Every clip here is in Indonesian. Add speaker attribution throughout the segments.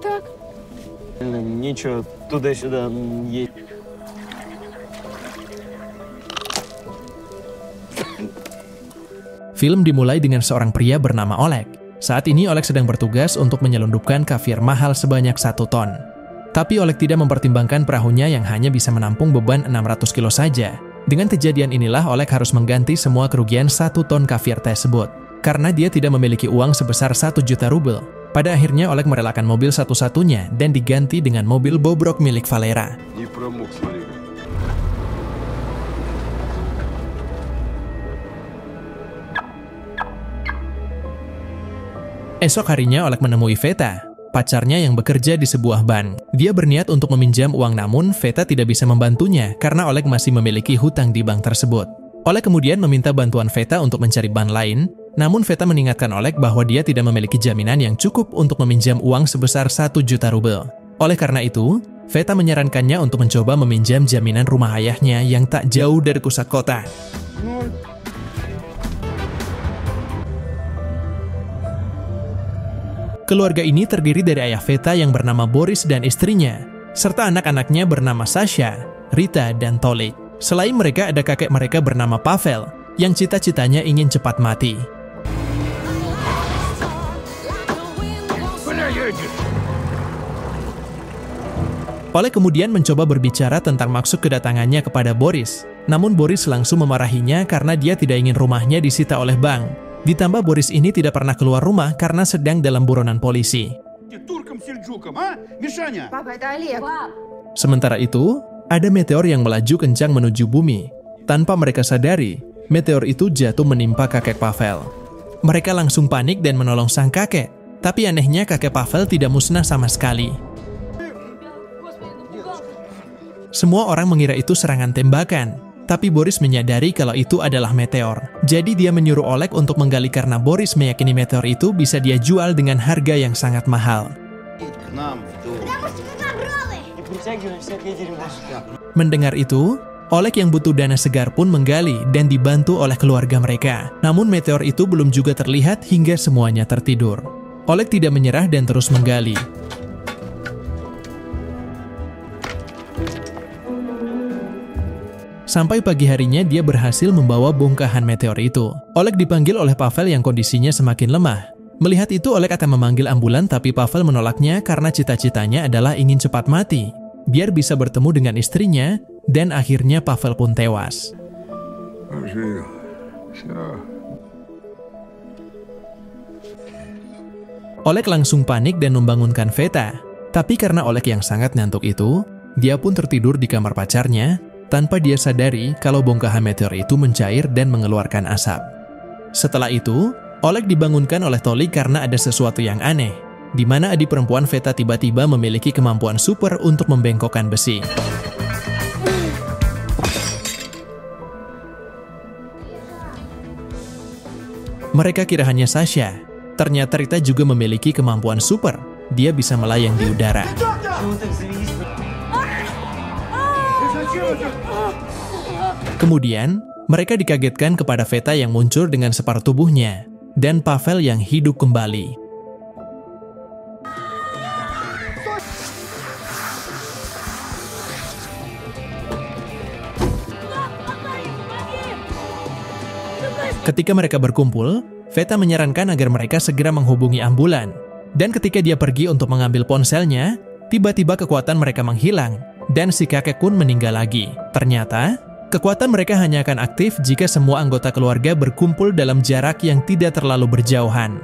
Speaker 1: Так.
Speaker 2: Ничего, туда-сюда есть.
Speaker 3: Film dimulai dengan seorang pria bernama Oleg. Saat ini Oleg sedang bertugas untuk menyelundupkan kaviar mahal sebanyak 1 ton. Tapi Oleg tidak mempertimbangkan perahunya yang hanya bisa menampung beban 600 kilo saja. Dengan kejadian inilah Oleg harus mengganti semua kerugian 1 ton kaviar tersebut. Karena dia tidak memiliki uang sebesar 1 juta rubel. Pada akhirnya Oleg merelakan mobil satu-satunya dan diganti dengan mobil bobrok milik Valera. Esok harinya Oleg menemui Veta, pacarnya yang bekerja di sebuah bank. Dia berniat untuk meminjam uang namun Veta tidak bisa membantunya karena Oleg masih memiliki hutang di bank tersebut. Oleg kemudian meminta bantuan Veta untuk mencari bank lain, namun Veta mengingatkan Oleg bahwa dia tidak memiliki jaminan yang cukup untuk meminjam uang sebesar 1 juta rubel. Oleh karena itu, Veta menyarankannya untuk mencoba meminjam jaminan rumah ayahnya yang tak jauh dari pusat kota. Keluarga ini terdiri dari ayah Veta yang bernama Boris dan istrinya, serta anak-anaknya bernama Sasha, Rita, dan Tolik. Selain mereka ada kakek mereka bernama Pavel, yang cita-citanya ingin cepat mati. Oleg kemudian mencoba berbicara tentang maksud kedatangannya kepada Boris, namun Boris langsung memarahinya karena dia tidak ingin rumahnya disita oleh bank. Ditambah Boris ini tidak pernah keluar rumah karena sedang dalam buronan polisi. Sementara itu, ada meteor yang melaju kencang menuju bumi. Tanpa mereka sadari, meteor itu jatuh menimpa kakek Pavel. Mereka langsung panik dan menolong sang kakek. Tapi anehnya kakek Pavel tidak musnah sama sekali. Semua orang mengira itu serangan tembakan. Tapi Boris menyadari kalau itu adalah meteor. Jadi dia menyuruh Oleg untuk menggali karena Boris meyakini meteor itu bisa dia jual dengan harga yang sangat mahal. Mendengar itu, Oleg yang butuh dana segar pun menggali dan dibantu oleh keluarga mereka. Namun meteor itu belum juga terlihat hingga semuanya tertidur. Oleg tidak menyerah dan terus menggali. Sampai pagi harinya dia berhasil membawa bongkahan meteor itu. Oleg dipanggil oleh Pavel yang kondisinya semakin lemah. Melihat itu Oleg akan memanggil ambulan tapi Pavel menolaknya karena cita-citanya adalah ingin cepat mati, biar bisa bertemu dengan istrinya, dan akhirnya Pavel pun tewas. Oleg langsung panik dan membangunkan Veta. Tapi karena Oleg yang sangat ngantuk itu, dia pun tertidur di kamar pacarnya, tanpa dia sadari kalau bongkahan meteor itu mencair dan mengeluarkan asap. Setelah itu, Oleg dibangunkan oleh Tolik karena ada sesuatu yang aneh, di mana adik perempuan Veta tiba-tiba memiliki kemampuan super untuk membengkokkan besi. Mereka kira hanya Sasha, ternyata Rita juga memiliki kemampuan super. Dia bisa melayang di udara. Kemudian, mereka dikagetkan kepada Veta yang muncul dengan separuh tubuhnya, dan Pavel yang hidup kembali. Ketika mereka berkumpul, Veta menyarankan agar mereka segera menghubungi ambulan. Dan ketika dia pergi untuk mengambil ponselnya, tiba-tiba kekuatan mereka menghilang, dan si kakek pun meninggal lagi. Ternyata, kekuatan mereka hanya akan aktif jika semua anggota keluarga berkumpul dalam jarak yang tidak terlalu berjauhan.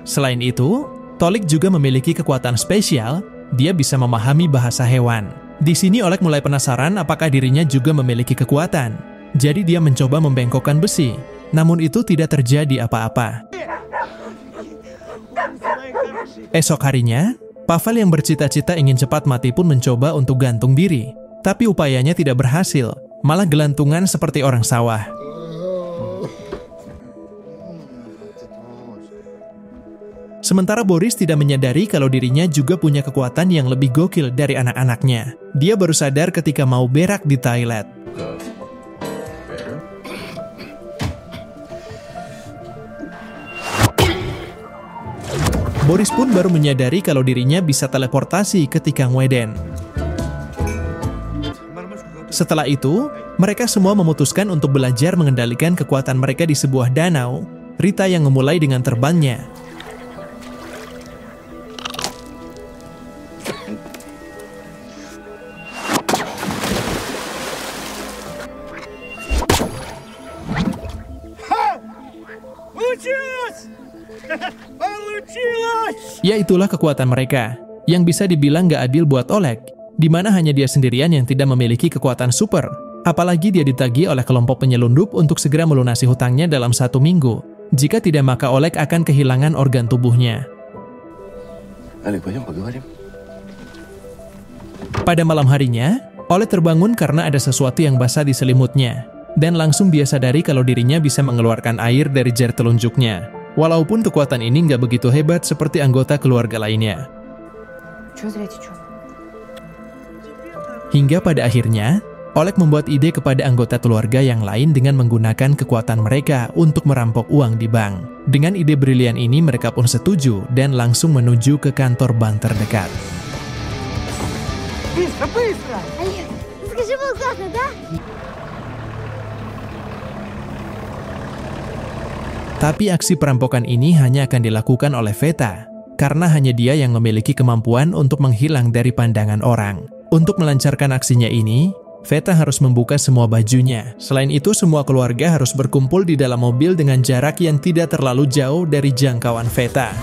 Speaker 3: Selain itu, Tolik juga memiliki kekuatan spesial, dia bisa memahami bahasa hewan. Di sini Oleg mulai penasaran apakah dirinya juga memiliki kekuatan. Jadi dia mencoba membengkokkan besi, namun itu tidak terjadi apa-apa. Esok harinya, Pavel yang bercita-cita ingin cepat mati pun mencoba untuk gantung diri. Tapi upayanya tidak berhasil, malah gelantungan seperti orang sawah. Sementara Boris tidak menyadari kalau dirinya juga punya kekuatan yang lebih gokil dari anak-anaknya. Dia baru sadar ketika mau berak di toilet. Boris pun baru menyadari kalau dirinya bisa teleportasi ketika ngweden. Setelah itu, mereka semua memutuskan untuk belajar mengendalikan kekuatan mereka di sebuah danau. Rita yang memulai dengan terbangnya. Ya itulah kekuatan mereka, yang bisa dibilang gak adil buat Oleg, di mana hanya dia sendirian yang tidak memiliki kekuatan super. Apalagi dia ditagih oleh kelompok penyelundup untuk segera melunasi hutangnya dalam 1 minggu. Jika tidak, maka Oleg akan kehilangan organ tubuhnya. Pada malam harinya, Oleg terbangun karena ada sesuatu yang basah di selimutnya, dan langsung dia sadari kalau dirinya bisa mengeluarkan air dari jari telunjuknya. Walaupun kekuatan ini nggak begitu hebat seperti anggota keluarga lainnya. Hingga pada akhirnya, Oleg membuat ide kepada anggota keluarga yang lain dengan menggunakan kekuatan mereka untuk merampok uang di bank. Dengan ide brilian ini, mereka pun setuju dan langsung menuju ke kantor bank terdekat. Tapi aksi perampokan ini hanya akan dilakukan oleh Veta, karena hanya dia yang memiliki kemampuan untuk menghilang dari pandangan orang. Untuk melancarkan aksinya ini, Veta harus membuka semua bajunya. Selain itu, semua keluarga harus berkumpul di dalam mobil dengan jarak yang tidak terlalu jauh dari jangkauan Veta.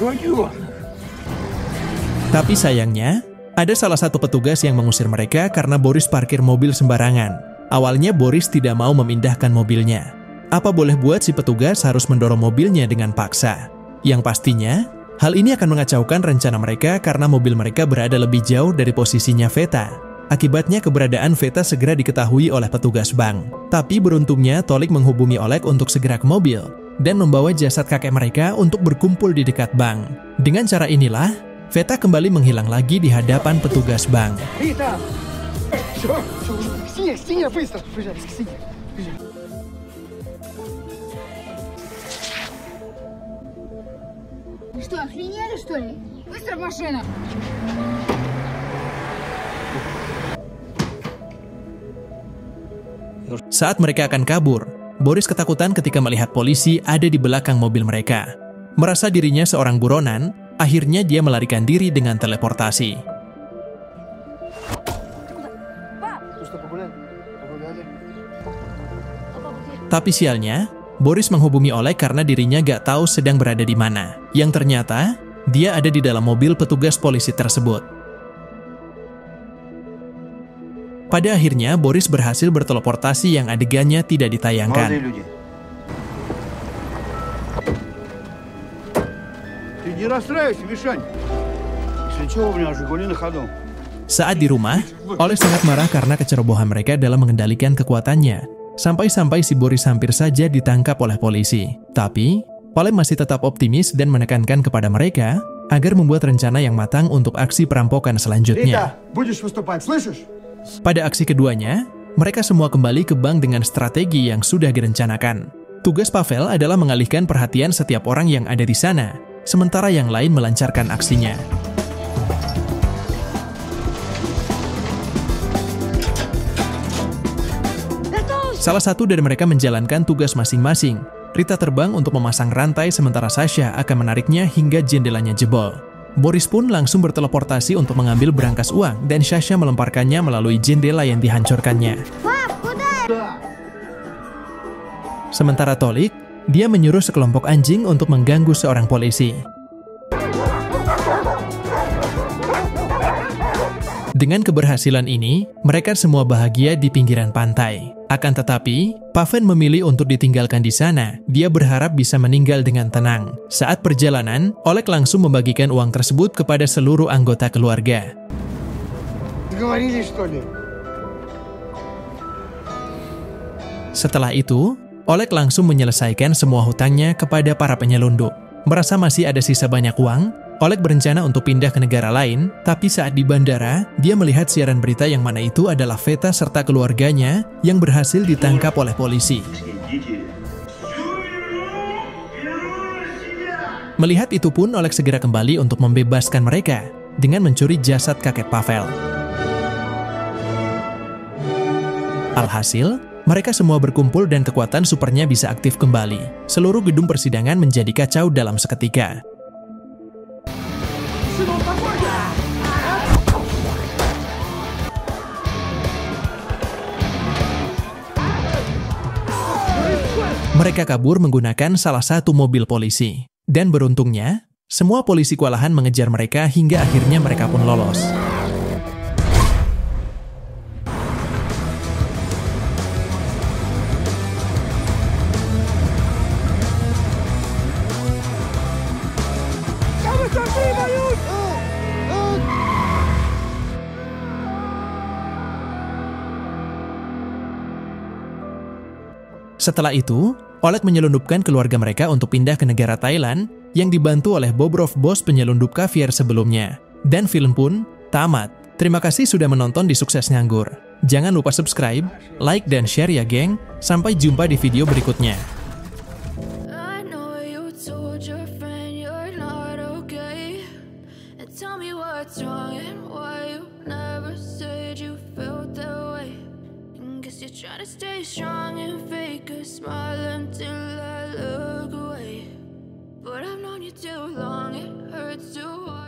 Speaker 3: Tapi sayangnya, ada salah satu petugas yang mengusir mereka karena Boris parkir mobil sembarangan. Awalnya Boris tidak mau memindahkan mobilnya. Apa boleh buat si petugas harus mendorong mobilnya dengan paksa. Yang pastinya, hal ini akan mengacaukan rencana mereka karena mobil mereka berada lebih jauh dari posisinya Veta. Akibatnya keberadaan Veta segera diketahui oleh petugas bank. Tapi beruntungnya Tolik menghubungi Oleg untuk segera ke mobil dan membawa jasad kakek mereka untuk berkumpul di dekat bank. Dengan cara inilah, Veta kembali menghilang lagi di hadapan petugas bank.
Speaker 1: Что, охренели, что ли? Быстро в машину!
Speaker 3: Saat mereka akan kabur, Boris ketakutan ketika melihat polisi ada di belakang mobil mereka. Merasa dirinya seorang buronan, akhirnya dia melarikan diri dengan teleportasi. Tapi sialnya, Boris menghubungi Oleg karena dirinya gak tahu sedang berada di mana. Yang ternyata, dia ada di dalam mobil petugas polisi tersebut. Pada akhirnya, Boris berhasil berteleportasi yang adegannya tidak ditayangkan. Saat di rumah, Oleg sangat marah karena kecerobohan mereka dalam mengendalikan kekuatannya. Sampai-sampai si Boris hampir saja ditangkap oleh polisi. Tapi, Oleg masih tetap optimis dan menekankan kepada mereka agar membuat rencana yang matang untuk aksi perampokan selanjutnya. Pada aksi keduanya, mereka semua kembali ke bank dengan strategi yang sudah direncanakan. Tugas Pavel adalah mengalihkan perhatian setiap orang yang ada di sana, sementara yang lain melancarkan aksinya. Salah satu dari mereka menjalankan tugas masing-masing. Rita terbang untuk memasang rantai sementara Sasha akan menariknya hingga jendelanya jebol. Boris pun langsung berteleportasi untuk mengambil berangkas uang dan Sasha melemparkannya melalui jendela yang dihancurkannya. Sementara Tolik, dia menyuruh sekelompok anjing untuk mengganggu seorang polisi. Dengan keberhasilan ini, mereka semua bahagia di pinggiran pantai. Akan tetapi, Pavel memilih untuk ditinggalkan di sana. Dia berharap bisa meninggal dengan tenang. Saat perjalanan, Oleg langsung membagikan uang tersebut kepada seluruh anggota keluarga. Setelah itu, Oleg langsung menyelesaikan semua hutangnya kepada para penyelundup. Merasa masih ada sisa banyak uang, Oleg berencana untuk pindah ke negara lain, tapi saat di bandara, dia melihat siaran berita yang mana itu adalah Veta serta keluarganya yang berhasil ditangkap oleh polisi. Melihat itu pun, Oleg segera kembali untuk membebaskan mereka dengan mencuri jasad kakek Pavel. Alhasil, mereka semua berkumpul dan kekuatan supernya bisa aktif kembali. Seluruh gedung persidangan menjadi kacau dalam seketika. Mereka kabur menggunakan salah satu mobil polisi. Dan beruntungnya, semua polisi kewalahan mengejar mereka hingga akhirnya mereka pun lolos. Setelah itu, Oleg menyelundupkan keluarga mereka untuk pindah ke negara Thailand yang dibantu oleh Bobrov, bos penyelundup kaviar sebelumnya. Dan film pun tamat. Terima kasih sudah menonton di Sukses Nganggur. Jangan lupa subscribe, like, dan share ya geng. Sampai jumpa di video berikutnya.
Speaker 4: Try to stay strong and fake a smile until I look away. But I've known you too long, it hurts to watch.